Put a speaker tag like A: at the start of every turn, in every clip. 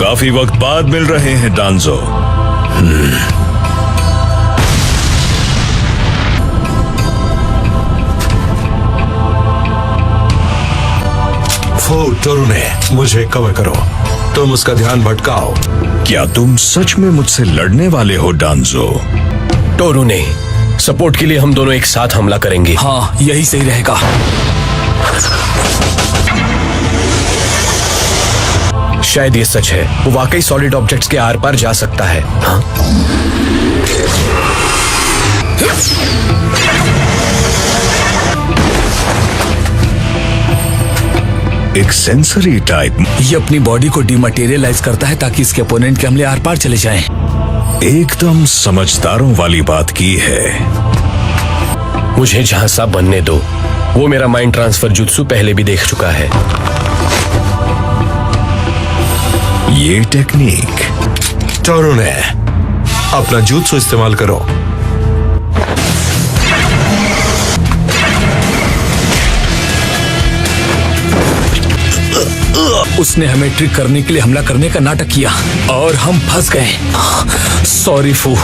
A: काफी वक्त बाद मिल रहे हैं डांजो।
B: टोरुने, मुझे कवर करो। तुम उसका ध्यान भटकाओ।
A: क्या तुम सच में मुझसे लड़ने वाले हो डांजो?
C: टोरुने, सपोर्ट के लिए हम दोनों एक साथ हमला करेंगे।
D: हाँ, यही सही रहेगा।
C: शायद ये सच है, वो वाकई सॉलिड ऑब्जेक्ट्स के आर पार जा सकता है। हाँ?
A: एक सेंसरी टाइप।
D: ये अपनी बॉडी को डिमटेरियलाइज करता है ताकि इसके अपोनेंट के हमले आर पार चले जाएं।
A: एकदम समझदारों वाली बात की है।
C: मुझे झांसा बनने दो। वो मेरा माइंड ट्रांसफर जुत्सु पहले भी देख चुका है।
A: ये टेक्निक।
B: टोरुने, अपना जुत्सु इस्तेमाल करो।
D: उसने हमें ट्रिक करने के लिए हमला करने का नाटक किया और हम फंस गए। सॉरी फू।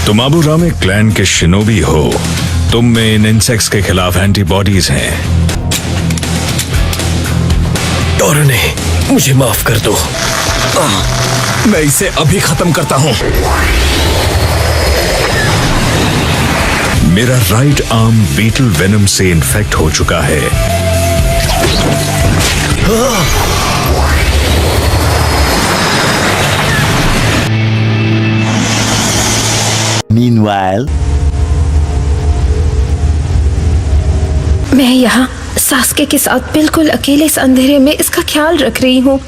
A: तुम आबुरामे क्लैन के शिनोबी हो। तुम में इन इंसेक्ट्स के खिलाफ एंटीबॉडीज हैं।
C: टोरुने, मुझे माफ कर दो।
D: मैं इसे अभी खत्म करता हूं।
A: मेरा राइट आर्म बीटल वेनम से इन्फेक्ट हो चुका है।
E: Meanwhile,
F: मैं यहाँ सास्के के साथ बिल्कुल अकेले इस अंधेरे में इसका ख्याल रख रही हूँ।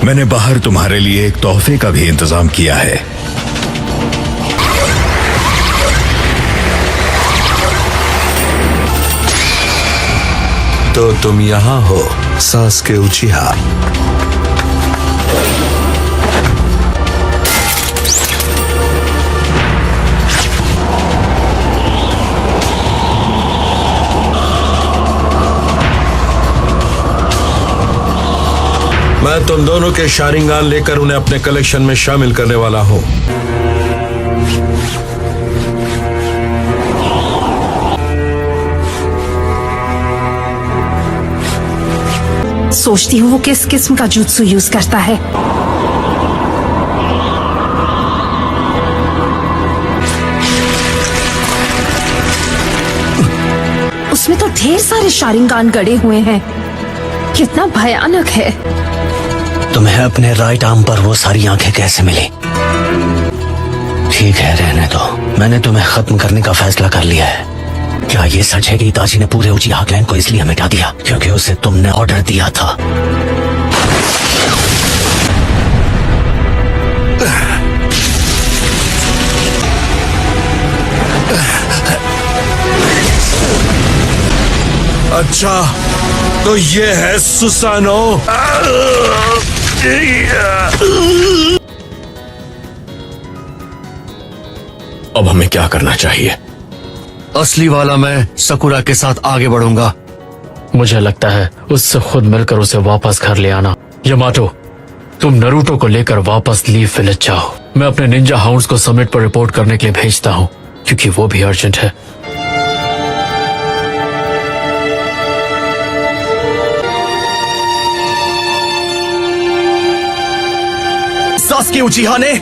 A: मैंने बाहर तुम्हारे लिए एक तोहफे का भी इंतजाम किया है।
B: तो तुम यहाँ हो, सास्के उचिहा। मैं तुम दोनों के शारिंगान लेकर उन्हें अपने कलेक्शन में शामिल करने वाला हूं।
F: सोचती हूँ वो किस किस्म का जुत्सु यूज करता है। उसमें तो ढेर सारे शारिंगान गड़े हुए हैं। कितना भयानक है।
E: तुम्हें अपने राइट आर्म पर वो सारी आंखें कैसे मिली? ठीक है, रहने दो। मैंने तुम्हें खत्म करने का फैसला कर लिया है। क्या ये सच है कि इताची ने पूरे उचिहा क्लैन को इसलिए मिटा दिया क्योंकि उसे तुमने ऑर्डर दिया था?
B: अच्छा, तो ये है सुसानो।
C: अब हमें क्या करना चाहिए?
G: असली वाला मैं सकुरा के साथ आगे बढ़ूंगा।
H: मुझे लगता है उससे खुद मिलकर उसे वापस घर ले आना। यमाटो, तुम नरूटो को लेकर वापस लीफ विलेज जाओ। मैं अपने निंजा हाउंड्स को समिट पर रिपोर्ट करने के लिए भेजता हूँ क्योंकि वो भी अर्जेंट है।
D: सास्के उचिहा ने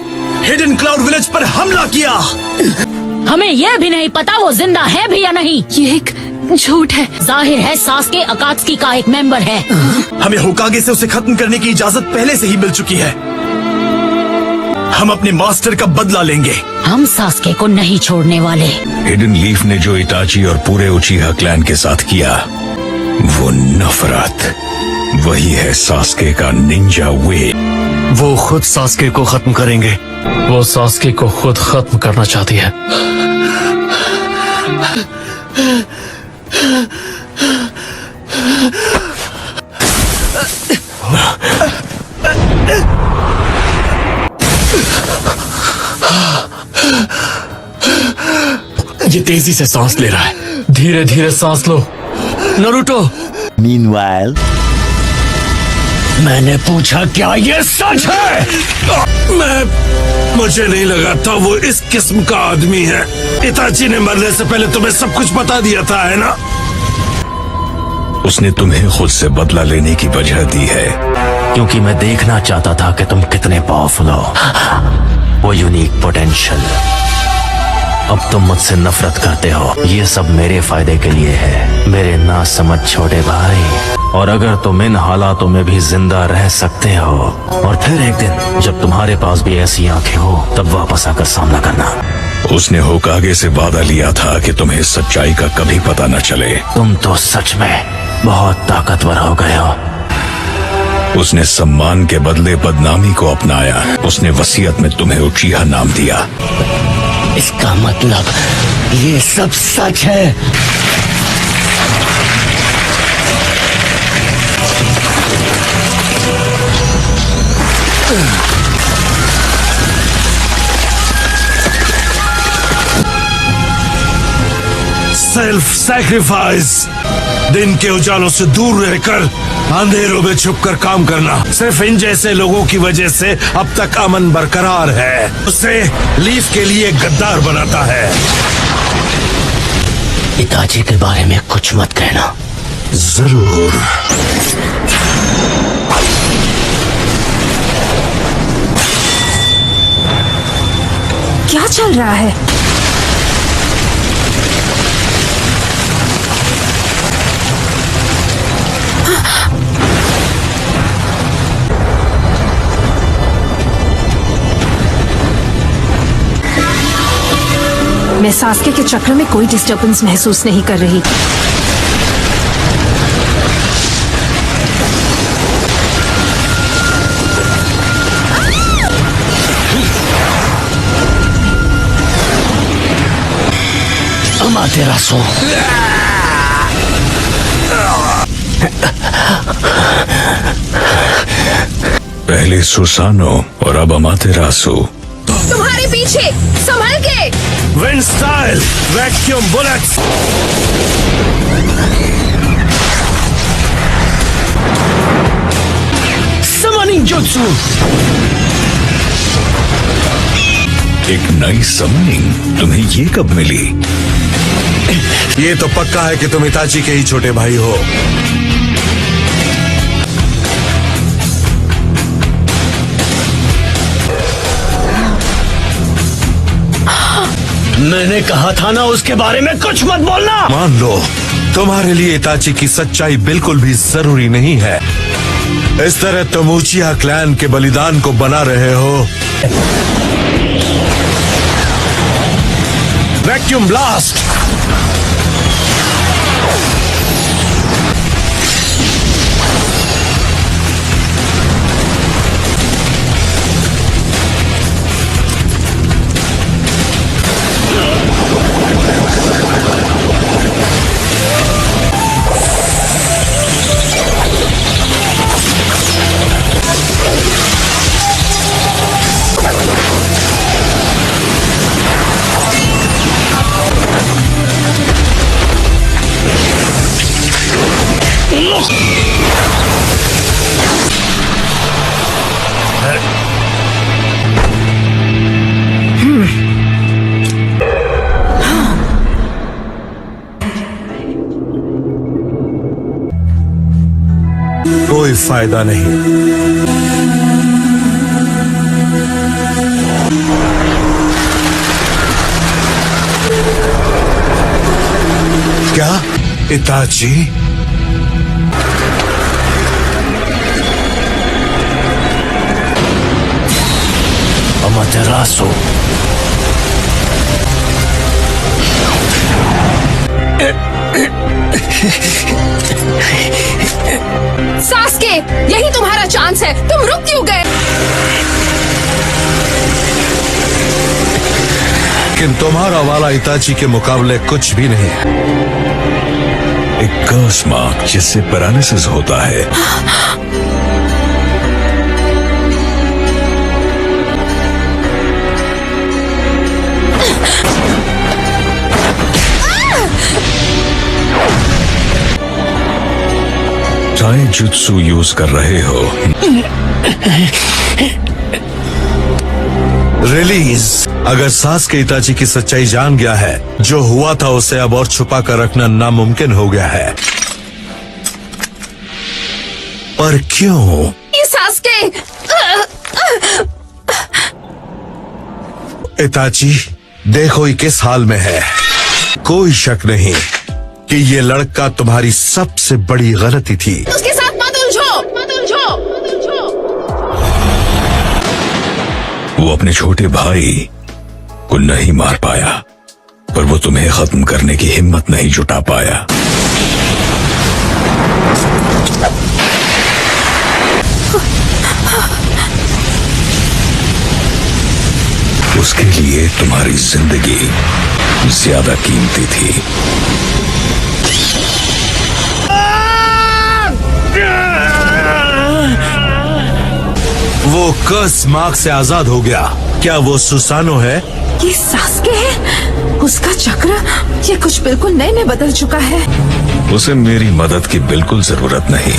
D: हिडन क्लाउड विलेज पर हमला किया।
I: हमें यह भी नहीं पता वो जिंदा है भी या नहीं।
F: ये एक झूठ है।
I: जाहिर है सास्के अकात्सुकी का एक मेंबर है।
D: हमें होकागे से उसे खत्म करने की इजाजत पहले से ही मिल चुकी है। हम अपने मास्टर का बदला लेंगे।
I: हम सास्के को नहीं छोड़ने वाले।
A: हिडन लीफ ने जो इताची और पूरे उचिहा क्लैन के साथ किया, वो नफरत, वही है सास्के का निंजा वे।
G: वो खुद सास्के को खत्म करेंगे।
H: वो सास्के को खुद खत्म करना चाहती है। तेजी से सांस ले रहा है। धीरे धीरे सांस लो।
G: नरूटो,
E: मैंने पूछा क्या ये सच है?
B: मुझे नहीं लगा था वो इस किस्म का आदमी है। इताची ने मरने से पहले तुम्हें सब कुछ बता दिया था, है ना?
A: उसने तुम्हें खुद से बदला लेने की वजह दी है।
E: क्योंकि मैं देखना चाहता था कि तुम कितने पावरफुल हो, वो यूनिक पोटेंशियल। अब तुम मुझसे नफरत करते हो, ये सब मेरे फायदे के लिए है, मेरे ना समझ छोटे भाई। और अगर तुम इन हालातों में भी जिंदा रह सकते हो, और फिर एक दिन जब तुम्हारे पास भी ऐसी आंखें हो, तब वापस आकर सामना करना।
A: उसने होकागे से वादा लिया था कि तुम्हें सच्चाई का कभी पता न चले।
E: तुम तो सच में बहुत ताकतवर हो गए हो।
A: उसने सम्मान के बदले बदनामी को अपनाया। उसने वसीयत में तुम्हें उचीहा नाम दिया।
E: इसका मतलब ये सब सच है।
B: सेल्फ सैक्रिफाइस, दिन के उजालों से दूर रहकर अंधेरों में छुपकर काम करना सिर्फ इन जैसे लोगों की वजह से अब तक अमन बरकरार है। उसे लीफ के लिए गद्दार बनाता है।
E: पिताजी के बारे में कुछ मत कहना।
B: जरूर।
F: क्या चल रहा है? मैं सास्के के चक्र में कोई डिस्टर्बेंस महसूस नहीं कर रही।
E: अमातेरासु,
A: पहले सुसानो और अब अमातेरासु।
F: तुम्हारे पीछे, संभल के।
B: Wind style vacuum bullets.
E: Summoning jutsu.
A: एक नई समनिंग तुम्हें ये कब मिली?
B: ये तो पक्का है कि तुम इताची के ही छोटे भाई हो।
E: मैंने कहा था ना उसके बारे में कुछ मत बोलना।
B: मान लो तुम्हारे लिए इताची की सच्चाई बिल्कुल भी जरूरी नहीं है। इस तरह तुम उचिहा क्लैन के बलिदान को बना रहे हो। Vacuum blast. कोई फायदा नहीं। क्या इताची?
E: अमातेरासु,
F: सास्के, यही तुम्हारा चांस है। तुम रुक क्यों गए?
B: लेकिन तुम्हारा वाला इताची के मुकाबले कुछ भी नहीं है।
A: एक कर्स मार्क जिससे पैरालिसिस होता है। चाहे जुत्सु यूज कर रहे हो।
B: रिलीज। अगर सास्के इताची की सच्चाई जान गया है, जो हुआ था उसे अब और छुपा कर रखना नामुमकिन हो गया है। पर क्यों?
F: ये सास्के।
B: इताची, देखो ये किस हाल में है। कोई शक नहीं कि ये लड़का तुम्हारी सबसे बड़ी गलती थी।
F: उसके साथ मत उलझो, मत उलझो।
A: वो अपने छोटे भाई को नहीं मार पाया, पर वो तुम्हें खत्म करने की हिम्मत नहीं जुटा पाया। उसके लिए तुम्हारी जिंदगी ज्यादा कीमती थी।
B: वो कर्स मार्क से आजाद हो गया। क्या वो सुसानो है?
F: ये सास्के है? उसका चक्र ये कुछ बिल्कुल नए में बदल चुका है।
A: उसे मेरी मदद की बिल्कुल जरूरत नहीं।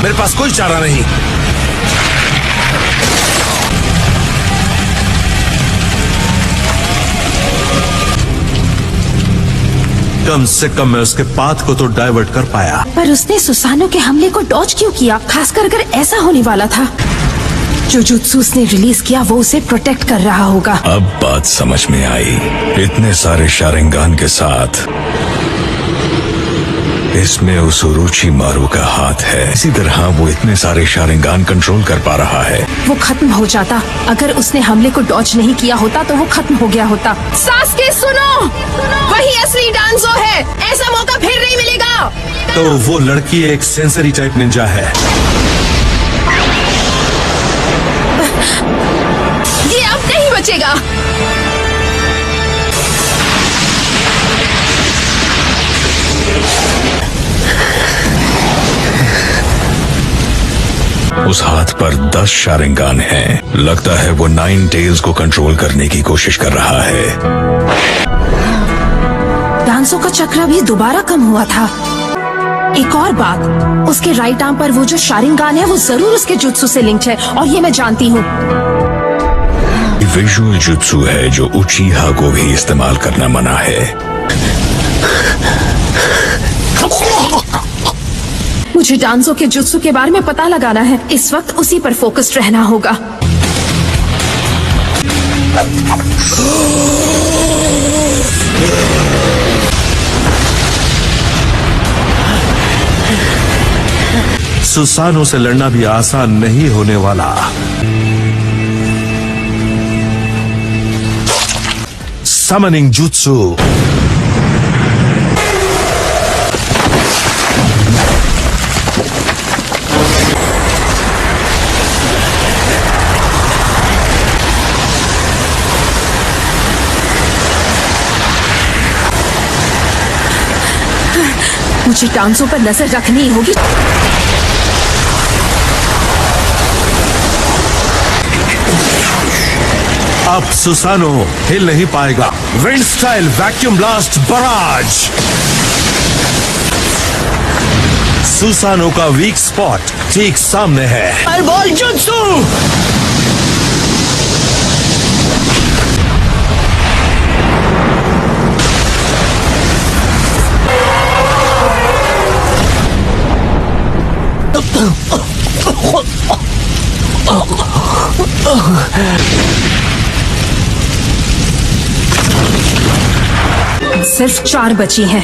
B: मेरे पास कोई चारा नहीं। कम से कम मैं उसके पाथ को तो डाइवर्ट कर पाया।
F: पर उसने सुसानो के हमले को डॉज क्यों किया? खासकर अगर ऐसा होने वाला था, जो जुत्सु उसने रिलीज किया वो उसे प्रोटेक्ट कर रहा होगा।
A: अब बात समझ में आई। इतने सारे शारिंगान के साथ इसमें उस उरुची मारू का हाथ है। इसी तरह वो इतने सारे शारिंगान कंट्रोल कर पा रहा है।
F: वो खत्म हो जाता। अगर उसने हमले को डॉज नहीं किया होता तो वो खत्म हो गया होता। सास्के सुनो, वही असली डांसो है। ऐसा मौका फिर नहीं मिलेगा।
B: तो वो लड़की एक सेंसरी टाइप निंजा है।
F: ये अब नहीं बचेगा।
A: उस हाथ पर 10 शारिंगान हैं। लगता है वो 9 टेल्स को कंट्रोल करने की कोशिश कर रहा है।
F: डांसो का चक्र भी दोबारा कम हुआ था। एक और बात, उसके राइट आर्म पर वो जो शारिंगान है वो जरूर उसके जुत्सु से लिंक्ड है, और ये मैं जानती हूँ।
A: विजुअल जुत्सु है जो उचीहा को भी इस्तेमाल करना मना है।
F: मुझे डांसो के जुत्सु के बारे में पता लगाना है। इस वक्त उसी पर फोकस्ड रहना होगा।
B: सुसानो से लड़ना भी आसान नहीं होने वाला। Summoning jutsu.
F: मुझे डांसो पर नजर रखनी होगी।
B: अब सुसानो हिल नहीं पाएगा। Wind style vacuum blast barrage. Susanoo का वीक स्पॉट ठीक सामने है।
D: Fireball jutsu.
F: सिर्फ 4 बची हैं।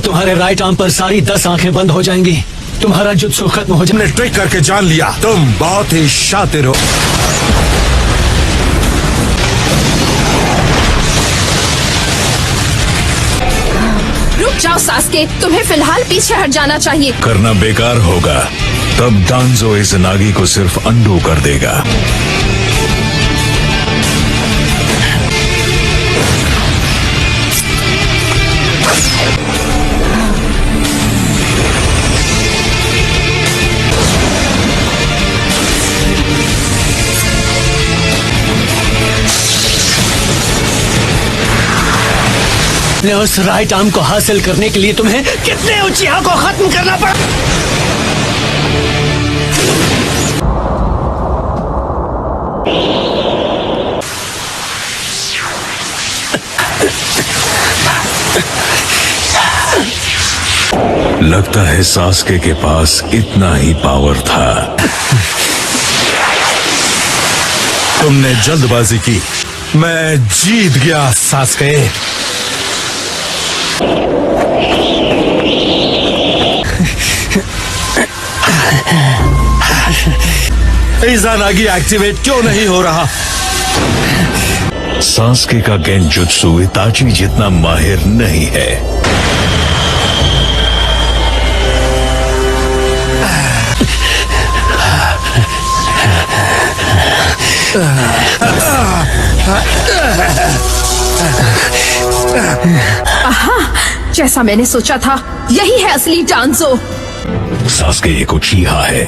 D: तुम्हारे राइट आर्म पर सारी 10 आंखें बंद हो जाएंगी। तुम्हारा जुत्सु खत्म हो जाए।
B: तुमने ट्रिक करके जान लिया। तुम बहुत ही शातिर हो।
F: रुक जाओ सास्के, तुम्हें फिलहाल पीछे हट जाना चाहिए।
A: करना बेकार होगा। तब डांजो इस नागी को सिर्फ अंडू कर देगा।
G: अपने उस राइट आर्म को हासिल करने के लिए तुम्हें कितने उचिहा को खत्म करना पड़ा।
A: लगता है सास्के के पास इतना ही पावर था।
B: तुमने जल्दबाजी की, मैं जीत गया सास्के। इज़ानागी एक्टिवेट क्यों नहीं हो रहा?
A: सास्के का गेंजुत्सु इताची जितना माहिर नहीं है।
F: जैसा मैंने सोचा था, यही है असली डांजो।
A: सास्के एक उचीहा है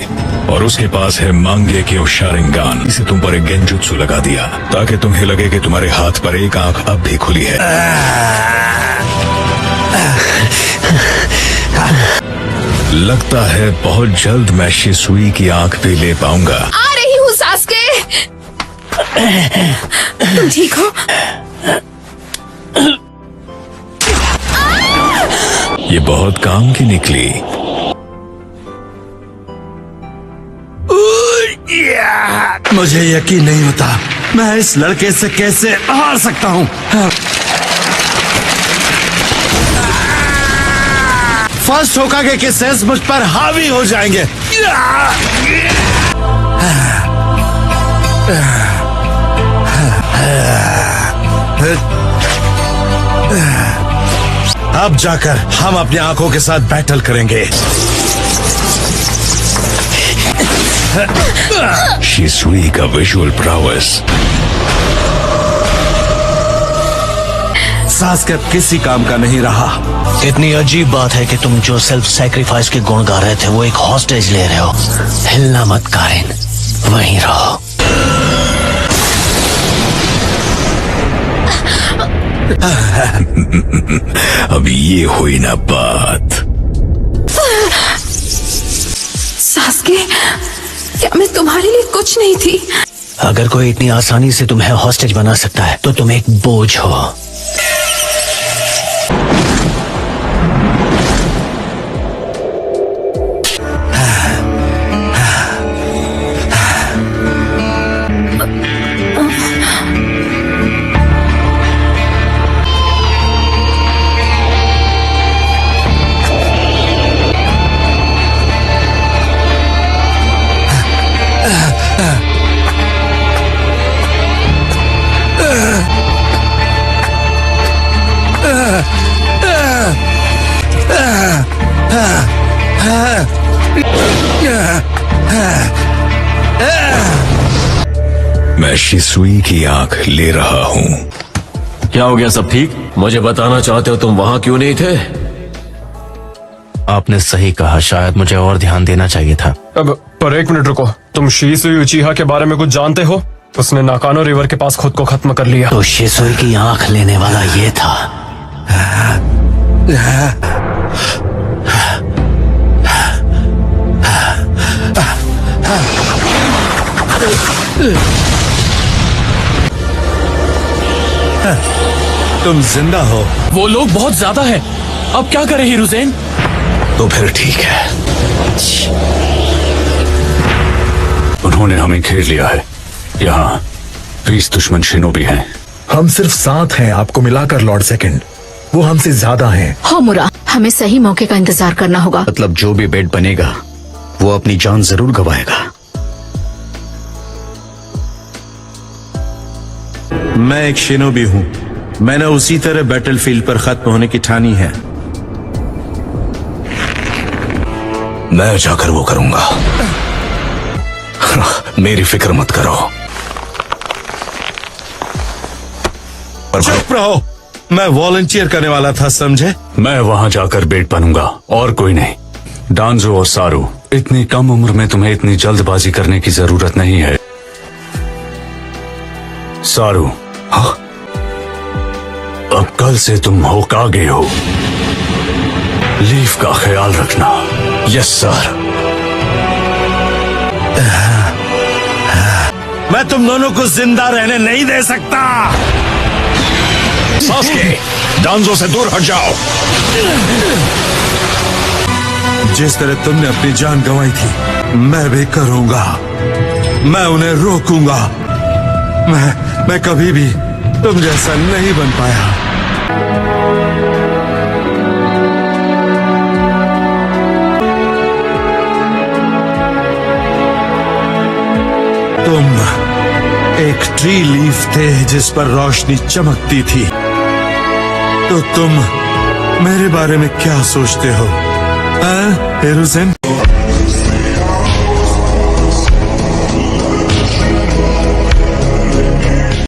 A: और उसके पास है मांगेक्यो शारिंगान। इसे तुम पर एक गेंजुत्सु लगा दिया ताकि तुम्हें लगे कि तुम्हारे हाथ पर एक आंख अब भी खुली है। लगता है बहुत जल्द मैं शिसुई की आंख भी ले पाऊंगा।
F: आ रही हूँ सास्के। तुम ठीक हो?
A: ये बहुत काम की निकली।
B: मुझे यकीन नहीं होता मैं इस लड़के से कैसे हार सकता हूँ। फर्स्ट होकागे के सेंस मुझ पर हावी हो जाएंगे। अब जाकर हम अपनी आंखों के साथ बैटल करेंगे।
A: शिसुई का विजुअल prowess।
B: सास्के अब किसी काम का नहीं रहा।
G: इतनी अजीब बात है कि तुम जो सेल्फ सैक्रिफाइस के गुण गा रहे थे वो एक हॉस्टेज ले रहे हो। हिलना मत कारिन, वहीं रहो।
A: अब ये हुई ना बात।
F: सास्के, क्या मैं तुम्हारे लिए कुछ नहीं थी?
G: अगर कोई इतनी आसानी से तुम्हें हॉस्टेज बना सकता है तो तुम एक बोझ हो।
A: मैं शिसुई की आंख ले रहा हूँ।
C: क्या हो गया, सब ठीक? मुझे बताना चाहते हो तुम वहां क्यों नहीं थे?
E: आपने सही कहा, शायद मुझे और ध्यान देना चाहिए था।
C: अब पर एक मिनट रुको, तुम शिसुई उचिहा के बारे में कुछ जानते हो? उसने नाकानो रिवर के पास खुद को खत्म कर लिया।
G: तो शिसुई की आंख लेने वाला ये था।
B: तुम जिंदा हो?
H: वो लोग बहुत ज्यादा हैं। अब क्या करें हीरोजेन?
A: तो फिर ठीक है, उन्होंने हमें घेर लिया है। यहाँ 20 दुश्मन शिनोबी हैं।
D: हम सिर्फ 7 हैं, आपको मिलाकर लॉर्ड सेकंड। वो हमसे ज्यादा हैं।
I: होमुरा, हमें सही मौके का इंतजार करना होगा।
G: मतलब जो भी बेड बनेगा वो अपनी जान जरूर गवाएगा।
B: मैं एक शिनोबी हूँ। मैंने उसी तरह बैटलफील्ड पर खत्म होने की ठानी है।
A: मैं जाकर वो करूंगा। मेरी फिक्र मत करो।
B: चुप रहो, मैं वॉलंटियर करने वाला था, समझे?
A: मैं वहां जाकर बेट बनूंगा और कोई नहीं। डांजो और सारू, इतनी कम उम्र में तुम्हें इतनी जल्दबाजी करने की जरूरत नहीं है। सारू,
E: अब कल से तुम होकागे हो। लीफ का ख्याल रखना। Yes sir.
B: मैं तुम दोनों को जिंदा रहने नहीं दे सकता।
A: सास्के, डांजो से दूर हट जाओ।
B: जिस तरह तुमने अपनी जान गंवाई थी, मैं भी करूंगा। मैं उन्हें रोकूंगा। मैं कभी भी तुम जैसा नहीं बन पाया। तुम एक ट्री लीफ थे जिस पर रोशनी चमकती थी। तो तुम मेरे बारे में क्या सोचते हो, हिरोसेन?